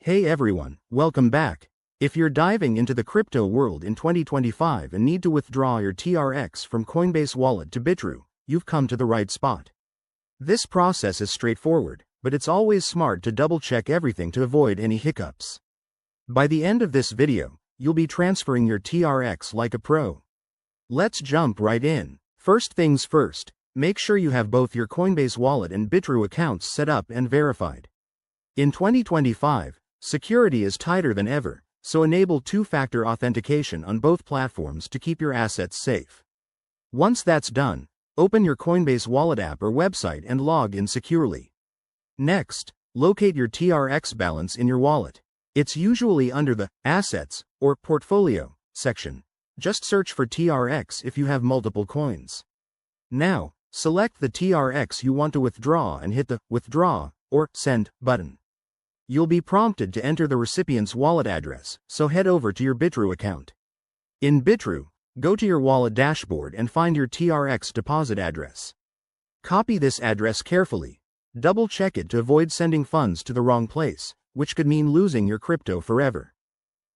Hey everyone, welcome back. If you're diving into the crypto world in 2025 and need to withdraw your TRX from Coinbase Wallet to Bitrue, you've come to the right spot. This process is straightforward, but it's always smart to double-check everything to avoid any hiccups. By the end of this video, you'll be transferring your TRX like a pro. Let's jump right in. First things first, make sure you have both your Coinbase Wallet and Bitrue accounts set up and verified. In 2025, security is tighter than ever, so enable two-factor authentication on both platforms to keep your assets safe. Once that's done, open your Coinbase Wallet app or website and log in securely. Next, locate your TRX balance in your wallet. It's usually under the Assets or Portfolio section. Just search for TRX if you have multiple coins. Now, select the TRX you want to withdraw and hit the Withdraw or Send button. You'll be prompted to enter the recipient's wallet address, so head over to your Bitrue account. In Bitrue, go to your wallet dashboard and find your TRX deposit address. Copy this address carefully. Double-check it to avoid sending funds to the wrong place, which could mean losing your crypto forever.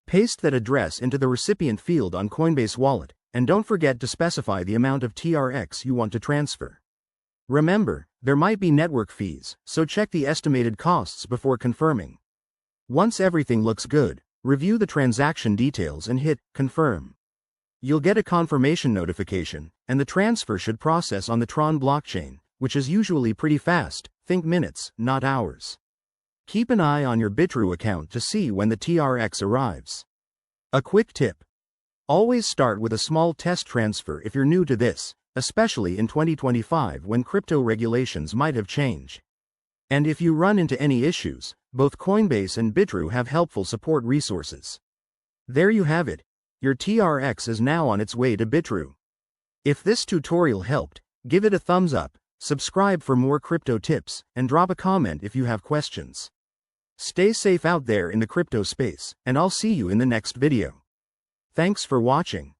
Paste that address into the recipient field on Coinbase Wallet, and don't forget to specify the amount of TRX you want to transfer. Remember, there might be network fees, so check the estimated costs before confirming. Once everything looks good, review the transaction details and hit Confirm. You'll get a confirmation notification, and the transfer should process on the Tron blockchain, which is usually pretty fast, think minutes, not hours. Keep an eye on your Bitrue account to see when the TRX arrives. A quick tip. Always start with a small test transfer if you're new to this, especially in 2025 when crypto regulations might have changed. And if you run into any issues, both Coinbase and Bitrue have helpful support resources. There you have it. Your TRX is now on its way to Bitrue. If this tutorial helped, give it a thumbs up, subscribe for more crypto tips, and drop a comment if you have questions. Stay safe out there in the crypto space, and I'll see you in the next video. Thanks for watching.